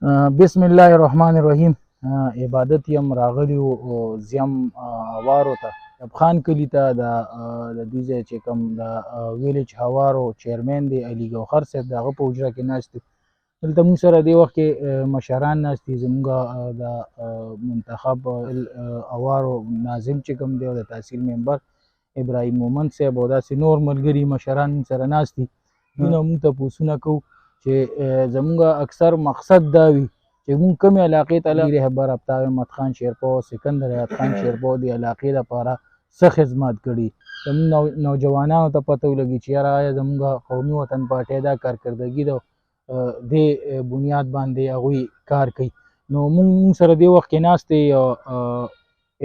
بسم الله الرحمن الرحیم. عبادت یم راغلی او زیم هوارو ته افغان کلي ته د دوی ځای چې کوم د ویلیج هوارو چیرمن دی علي ګوهر صاحب د هغه په حجره کې ناست دی. دلته موږ سره دې وخت کې مشران ناست دي، زموږ د منتخب هوارو ناظم چې کوم دی او د تحصیل ممبر ابراهیم مومند صاحب او داسې نور ملګري مشران موږ سره ناست دي. دوی نه موږ تپوسونه کوو چې زموږ اکثر مقصد دا وي چې موږ کومې علاقې ته رهبر افتا احمد خان شیرپو سکندر حیات خان شیرپو د علاقې لپاره څه خدمات کړي. زموږ نوجوانانو ته پته ولګي چې یاره آیا زموږ قومي وطن پارټۍ دا کارکردګي د دې بنیاد باندې هغوی کار کوي. نو موږ سره دې وخت کې ناست دی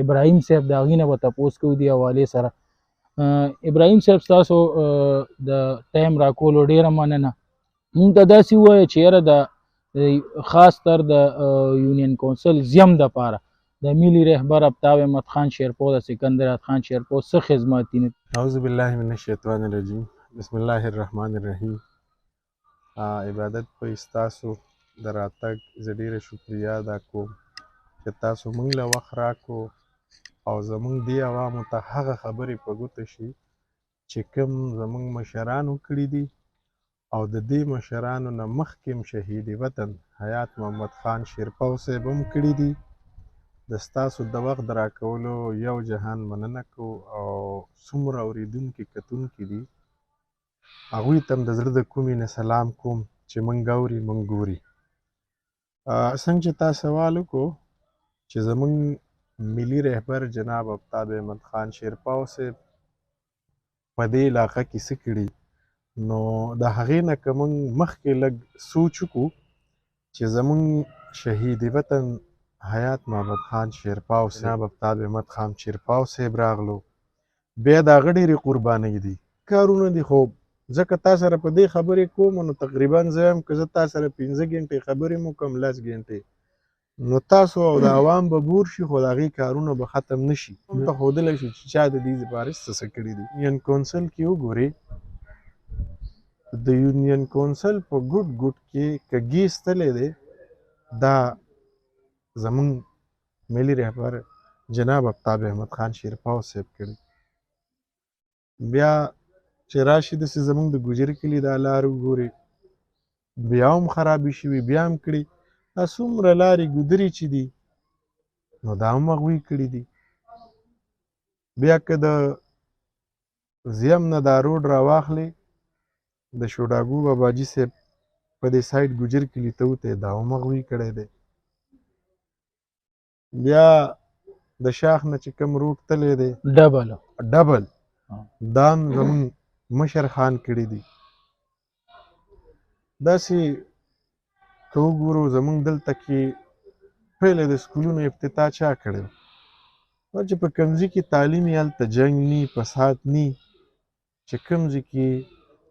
ابراهیم صاحب د هغې نه به تپوس کوو دې حوالې سره. ابراهیم صاحب ستاسو د ټایم راکولو ډېره مننه. مونږ ته داسې ووایه چې یاره د خاص تر د یونین کونسل زیم دپاره د ملي رهبر افتا احمد خان شیرپو د سکندر حیات خان شیرپو څه خدمات دي؟ اعوذ بالله من الشیطان الرجیم بسم الله الرحمن الرحیم. عبادت په ستاسو د راتګ زه ډیره شکریا ادا کوم چې تاسو موږ له وخت راکړو او زموږ دې عوامو ته هغه خبرې په ګوته شي چې کوم زموږ مشرانو کړي دي او د دې مشرانو نه مخکې شهید وطن حیات محمد خان شیرپو صاحب هم کړي دي. د ستاسو د وخت د راکولو یو جهان مننه کوو او څومره اورېدونکي کتونکي دي هغوی ته هم د زړه د کومې نه سلام کوم چې موږ اوري موږ ګوري. څنګه چې تا سوال وکړو چې زموږ ملي رهبر جناب افتا احمد خان شیرپو صاحب په دې علاقه کې څه کړي، نو د هغې نه که موږ مخکې لږ سوچ وکړو چې زموږ شهید وطن حیات محمد خان شیرپو جناب افتا احمد خان شیرپو صاحب راغلو، بیا د هغه ډېرې قربانۍ دي کارونه دي. خو ځکه تا سره په دې خبرې کوم نو تقریبا زه هم که زه تا سره 15 ګنټې خبرې مو کوم 10 ګنټې نو تاسو او د عوام به بور شي، خو د هغې کارونه به ختم نه شي. ته ښودلی شي چې چا د دې دپاره څه کړي دي. یونین کونسل کې وګورې د یونین کونسل په ګوټ ګوټ کې کږي ایستلی دی دا زموږ ملي رهبر جناب افتا احمد خان شیرپو صاحب کړي. بیا چې راشي داسې زموږ د ګوجر کلي دا لارې وګورې بیا هم خرابې شوي، بیا هم کړي. دا څومره لارې ګودرې چې دي نو دا هم هغوی کړي دي. بیا که د زیم نه دا روډ راواخلې د شوډاګو باباجي صاحب په دې سایډ ګوجر کلي ته وتی دا هم هغوی کړی دی. بیا د شاخ نه چې کوم روډ تللی دی ډبل دا هم زموږ مشر خان کړي دي. داسې که وګورو زموږ دلته کې پهله د سکولونو افتتاح چا کړی و چې په کوم ځای کې تعلیم یې هلته جنګ نی فساد نی، چې کوم ځای کې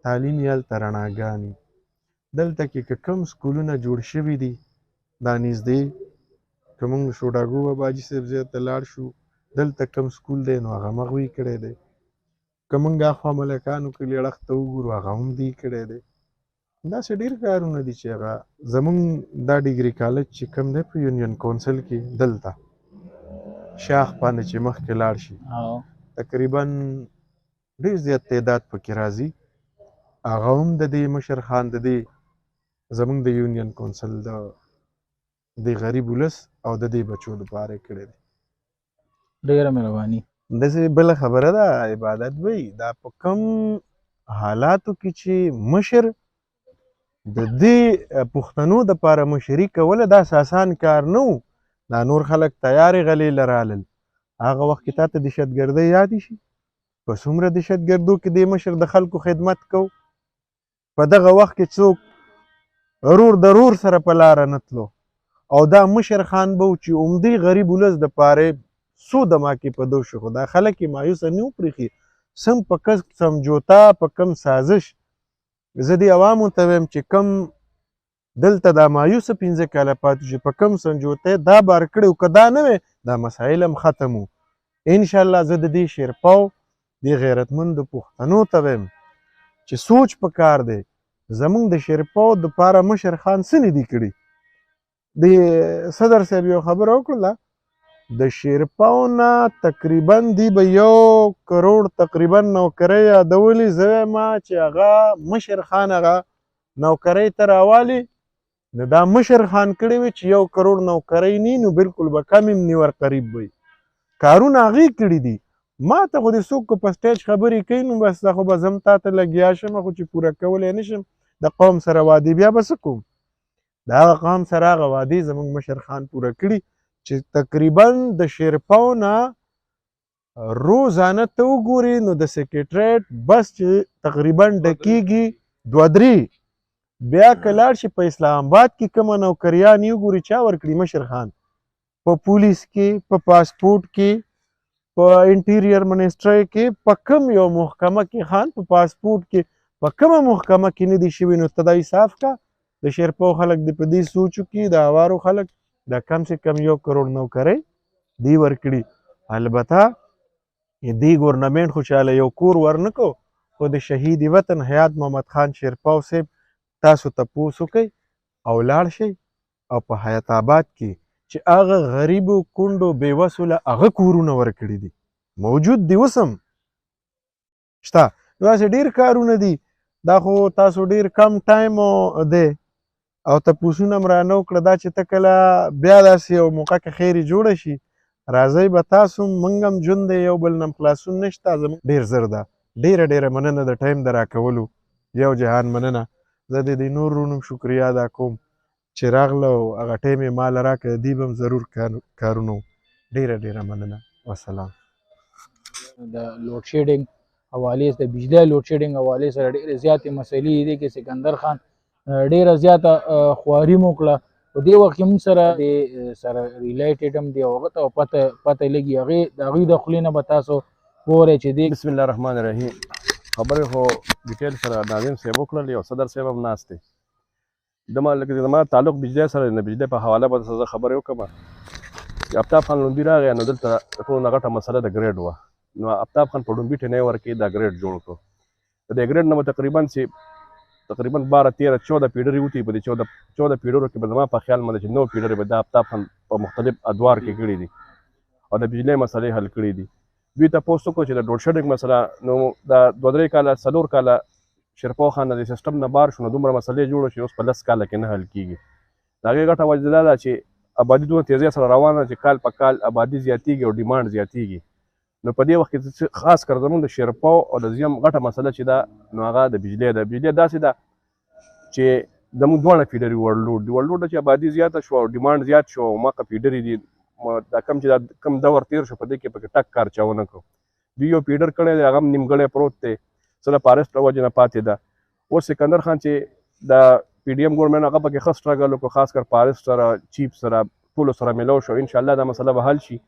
تعلیم یې هلته رڼاګانې. دلته کې که کوم سکولونه جوړ شوي دي دا نږدې که موږ شوډاګو باباجي صاحب ځای ته لاړ شو دلته کوم سکول دی نو هغه هم هغوی کړی دی. که موږ اخوا ملکانو کلي اړخ ته وګورو هغه هم دوی کړی دی. داسې ډېر کارونه دي چې هغه زموږ دا ډیګري کالج چې کوم دی په یونین کونسل کې دلته شاخ باندې چې مخکې لاړ شي تقریبا ډېر زیات تعداد پکې راځي. هغه هم د دې مشر خان د دې زموږ د یونین کونسل د غریب ولس او د دې بچو لپاره کړی دی. ډېره مهرباني. داسې بله خبره ده عبادت وی دا په کوم حالاتو کې چې مشر د دې پښتنو دپاره مشري کوله داسې آسان کار نه و. دا نور خلک تیارې غلې لرالل هغه وخت کې تا ته دهشتګردۍ یادې شي په څومره دهشتګردو کې دې مشر د خلکو خدمت کو. په دغه وخت کې څوک رور د رور سره په لاره نه تلو او دا مشر خان به و چې عمدې غریب ولس دپاره څو دماکې په دو شو. خو دا خلک یې مایوسه نه وپرېښي سم په کم سمجوتا په کم سازش. زه دې عوامو ته وایم چې کم دلته دا مایوسه 15 کاله پاتې شو په کم سمجوتی دا بار کړی و که دا نه وی دا مسایل هم ختم و. انشاءالله زه د دې شیرپو دې غیرتمندو پښتنو ته وایم چې سوچ په کار دی زموږ د شیرپو دپاره مشر خان څه نه دي کړي د صدر صاحب یو خبره وکړله د شیرپاو نه تقریبا دی به 1 کروڑ تقریبا نوکرۍ یادولې. زه وایم چې هغه مشر خان هغه نوکرۍ ته راوالي نو دا مشر خان کړی وي چې 1 کروڑ نوکرۍ نی نو بالکل به کم هم نی ورقریب وي. کارونه هغې کړي دي. ما ته خو د څوک په سټیج خبرې کوي نو بس دا خو به زه هم تا ته لګیا شم خو چې پوره کولی نه شم د قوم سره وعدې بیا به څه کوم. د هغه قوم سره هغه وعدې زموږ مشر خان پوره کړي چې تقریبا د شیرپاو نه روزانه ته وګورې نو د سیکریټریټ بس چې تقریبا ډکیږي 2-3 بیا که لاړ شي په اسلام آباد کې کومه نوکریانې وګوري چا ورکړي مشر خان په پولیس کې په پاسپورټ کې په انټیریر منسټرۍ کې په کوم یو محکمه کې خان په پاسپورټ کې په کومه محکمه کې نه دي شوي نو ته دا حساب کا د شیرپاو خلک د په دې سوچ وکړي د هوارو خلک دا کم سے کم 1 کروڑ نوکرۍ دی ورکړي. البته دې ګورنمنټ خو چاله یو کور ورنکو خو د شهید وطن حیات محمد خان شیرپاو صاحب تاسو تپوس وکئ او لاړ شئ او په حیات آباد کې چې هغه غریبو کونډو بېوسو له هغه کورونه ورکړي دي موجود دي اوس هم شته. نو داسې ډېر کارونه دي. دا خو تاسو ډېر کم ټایم دی او تپوسونه م رانه وکړه دا چې ته کله بیا داسې یو موقع کې خیرې جوړه شي راځئ به تاسو موږ هم ژوند دی یو بل نه خلاصون نشته. زموږ ډېر زر ده. ډېره ډېره مننه د ټایم د راکولو. یو جهان مننه. زه د دې نور ورونو شکریا ادا کوم چې راغله او هغه ټایم یې ماله راکړه دی به هم ضرور کارونه ډېره ډېره مننه. والسلام. د لوډ شیډینګ حوالې د بجلی لوډ شیډینګ حوالې سره ډېرې زیاتې مسلې دي کې سکندر خان ډېره زیاته خواري مو وکړه په دې وخت کې موږ سره د سره ریلیټډ هم دي او هغه ته پته لګي د هغوی د خولې نه به تاسو ګورئ چې دی. بسم الله الرحمن الرحیم. خبرې خو ډیټیل سره ناظم صاحب وکړلې او صدر صاحب هم ناست دی. زما تعلق بجلی سره د بجلی په حواله به زه خبرې وکړم. آفتاب خان لومبي راغی نو دلته ټولو نه غټه مسله د ګریډ وه نو آفتاب خان په لومبي ټینۍ ورکې دا ګریډ جوړ کړو. د دې ګریډ نه به تقریبا 12-13-14 پیډرې وتې په دې 14 پیډرو کې به زما په خیال مده چې 9 پیډرې به د آفتاب خان په مختلف ادوار کې کړي دي او د بجلی مسلې حل کړي دي. دوی تپوس وکړو چې د لوډ شیډینګ مسله نو دا 2-3 کاله 4 کاله شیرپاو خان د سیسټم نه بار شو نو دومره مسلې جوړه شي اوس په 10 کاله کې نه حل کیږي. د هغې غټه وجه دا ده چې آبادي دومره تیزۍ سره روانه چې کال په کال آبادي زیاتیږي او ډیمانډ زیاتیږي. نو په دې وخت کې خاص کر زموږ د شیرپاو او د زیم غټه مسله چې ده نو هغه د بجلی ده. بجلی داسې ده چې زموږ دواړه فیډرې ورلوډ دي. ورلوډ چې آبادي زیاته شوه او ډیمانډ زیات شو او ماقه فیډرې دي دا کم چې دا کم دور تیر شو په دې کې پکې ټک کار چا ونه کړو. دوی یو فیډر کړی دی هغه هم نیمګړی پروت دی څه د فارسټ له وجې نه پاتې ده. اوس سکندر خان چې د پی ډي ایم ګورنمنټ هغه پکې ښه سټرګل وکړو خاص کر فارسټ سره چیف سره ټولو سره میلاو شو. انشاءالله دا مسله به حل شي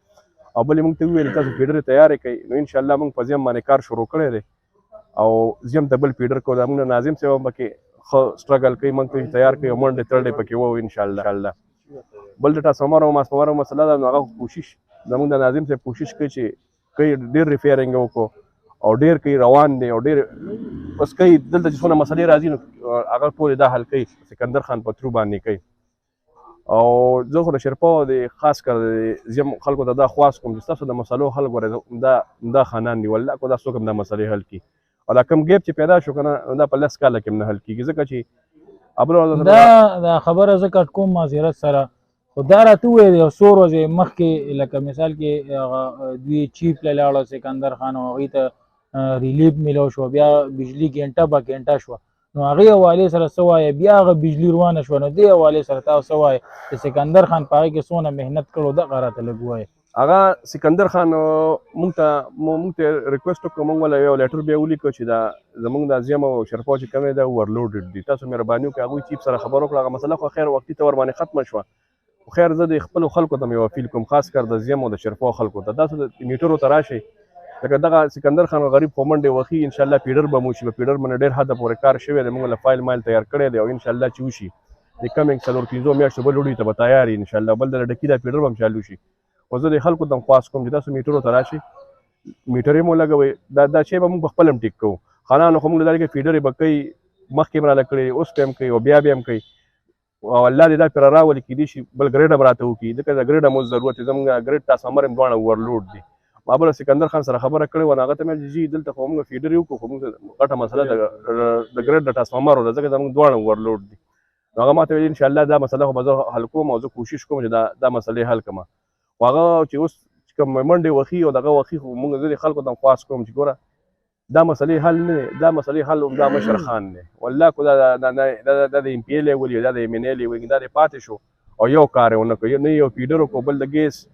او بلې موږ ته وویل تاسو فیډرې تیارې کوئ نو انشاءالله موږ په زیم باندې کار شروع کړی دی او زیم ته بل فیډر کوو. دا موږ نه ناظم صاحب هم پکې ښه سټرګل کوي موږ ته تیار کوي او منډې ترډې پکې وو انشاءالله. بل د ټرانسفارمر او ماسفارمر مسله ده نو هغه کوشش زموږ د ناظم صاحب کوشش کوي چې کوي ډېر ریپیرنګ وکړو او ډېر کوي روان دی او ډېر بس کوي دلته چې څونه مسلې راځي نو هغه ټولې دا حل کوي سکندر خان په ترو باندې کوي. او زه خو د شیرپاو د خاص کر زم خلکو ته دا خواست کوم چې تاسو د مسلو حل غواړئ دا خانان دي والله کو دا څوک هم دا مسلې حل کړي او دا کم ګیپ چې پیدا شو که نه دا په 10 کاله کې هم نه حل کېږي ځکه چې دا خبره زه کټ کوم معذرت سره خو دا راته وویل یو څو ورځې مخکې لکه مثال کې هغه دوی چیف له لاړه سکندر خان او هغوی ته ریلیف میلاو شو بیا بجلي ګنټه به ګنټه شوه نو هغې حوالې سره څه وایه بیا هغه بجلي روانه شوه نو دې حوالې سره تاسو څه وایه چې سکندر خان په هغې کې څونه محنت کړو دغه راته لږ ووایه. هغه سکندر خان موږ ته ریکویسټ وکړو موږ ول یو لیټر بیا ولیکو چې دا زموږ د زیم او شیرپاو چې کوم دی دا ورلوډډ دي تاسو مهرباني وکړئ هغوی چیف سره خبر وکړه هغه مسله خو خیر وختي ته ورباندې ختمه شوه خیر زه د خپلو خلکو ته مې یو اپیل کوم خاص کر د زیم او د شیرپاو خلکو ته تاسو د میټرو ته راشئ لکه دغه سکندر خان غریب په منډې وخي انشاءالله پیډر به مو شي په پیډر باندې ډېر حده پورې کار شوی دی موږ له فایل مایل تیار کړی دی او انشاءالله چې وشي د کمینګ 4-5 میاشتو بل وړي ته به تیار یي انشاءالله بل د ډکي دا پیډر به هم چالو شي. خو زه د خلکو ته خواست کوم چې تاسو میټرو ته راشئ میټرې مو لګوئ دا شی به موږ په خپل هم ټیک کوو خانانو خو موږ له دغې فیډرې به کوي مخکې هم راله کړې اوس به هم کوي او بیا هم کوي او الله دې دا پرې راولي کېدای شي بل ګریډ هم راته وکړي ځکه د ګریډ هم اوس ضرورت دی زموږ ګریډ ټرانسفارمر هم دواړه اوورلوډ دي ما بله سکندر خان سره خبره کړې وه نو هغه ته مې ویل چې جي دلته خو موږ فیډر یو خو موږ غټه مسله د ګریډ د ټرانسفارمر ده ځکه زموږ دواړه اوورلوډ دي نو هغه ما ته ویل انشاءالله دا مسله خو به زه حل کوم او زه کوشش کوم چې دا مسلې حل کړم خو هغه چې اوس کوم منډې وخي او دغه وخي خو موږ ځینې خلکو ته خواست کوم چې ګوره دا مسلې حل نه دی دا مسلې حل هم دا مشر خان دی والله کو دا د ایم پی ایل ویل دا د ایم ان ایل ویل دا پاتې شو او یو کار یې ونه کړ نه یو فیډر کو بل د ګیس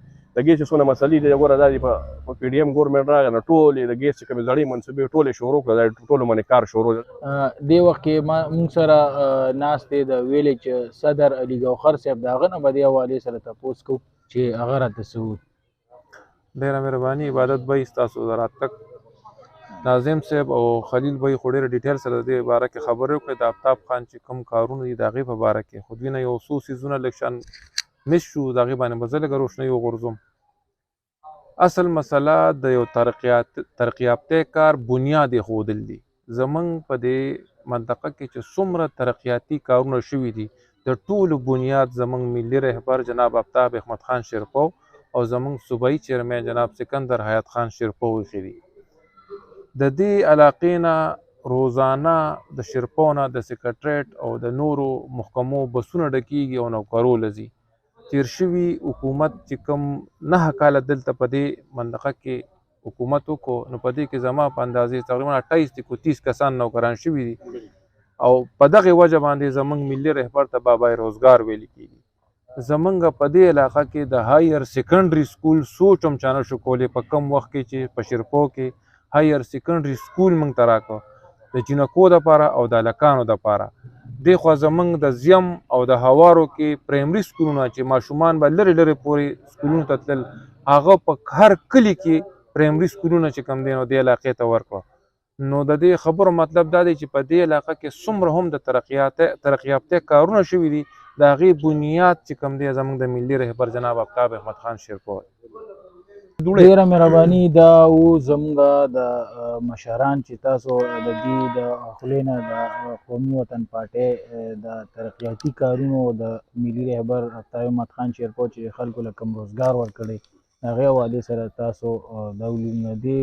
څونه مسلې دي ګوره دا په پی ډي ایم ګورنمنټ راغی نو ټولې د ګیس چې کومې زړې منصوبې ټولې شروع کړه دا ټولو باندې کار شروع دې وخت کې موږ سره ناست دی د ویلج صدر علي ګوخر صاحب د هغه نه به دې حوالې سره تپوس کوو چې هغه راته څه وویل. ډیره مهرباني عبادت بھائی ستاسو د راتګ ناظم صاحب او خلیل بھائی خو ډېره ډیټیل سره د دې باره کې خبرې وکړې د آفتاب خان چې کوم کارونه دي د هغې په باره کې خو دوی نه یو څو څیزونه لږ شان مس شو د هغې باندې به زه لږه روښنایي وغورځوم. اصل مسله د یو ترقي یافته کار بنیاد ایښودل دي. زموږ په دې منطقه کې چې څومره ترقیاتي کارونه شوي دي د ټولو بنیاد زموږ ملي رهبر جناب آفتاب احمد خان شیرپو او زموږ صوبایي چیرمین جناب سکندر حیات خان شیرپو ایښي دي. د دې علاقې نه روزانه د شیرپو نه د سکرټریټ او د نورو محکمو بسونه ډکیږي او نوکرو لځي. تیر شوي حکومت چې کوم 9 کاله دلته په دې منطقه کې حکومت وکړو نو په دې کې زما په اندازې تقریبا 28 کسان نوکران شوي دي او په دغې وجه باندې زموږ ملي رهبر ته بابای روزګار ویل کېږي. زمونږ په دې علاقه کې د هایر سیکنډري سکول سوچ هم چا نه شو کولی په کم وخت کې چې په شیرپو کې هایر سیکنډري سکول موږ ته راکړه د جینکو دپاره او د هلکانو دپاره. دې خوا زمونږ د زیم او د هوارو کې پرایمري سکولونه چې ماشومان به لرې لرې پورې سکولونو ته تلل هغه په هر کلي کې پرایمري سکولونه چې کوم دی نو دې علاقې ته ورکړه. نو د دې خبرو مطلب دا دی چې په دې علاقه کې څومره هم د ترقي یافته کارونه شوي دي د هغې بنیاد چې کوم دی زموږ د ملي رهبر جناب آفتاب احمد خان شیرپو. ډیره مهرباني دا و زموږ د مشران چې تاسو د دې د خولې نه د قومي وطن پارټۍ د ترقیاتي کارونو د ملي رهبر آفتاب احمد خان شیرپو چې خلکو له کوم روزګار ورکړی هغې حوالې سره تاسو دا ولیدل. نو دې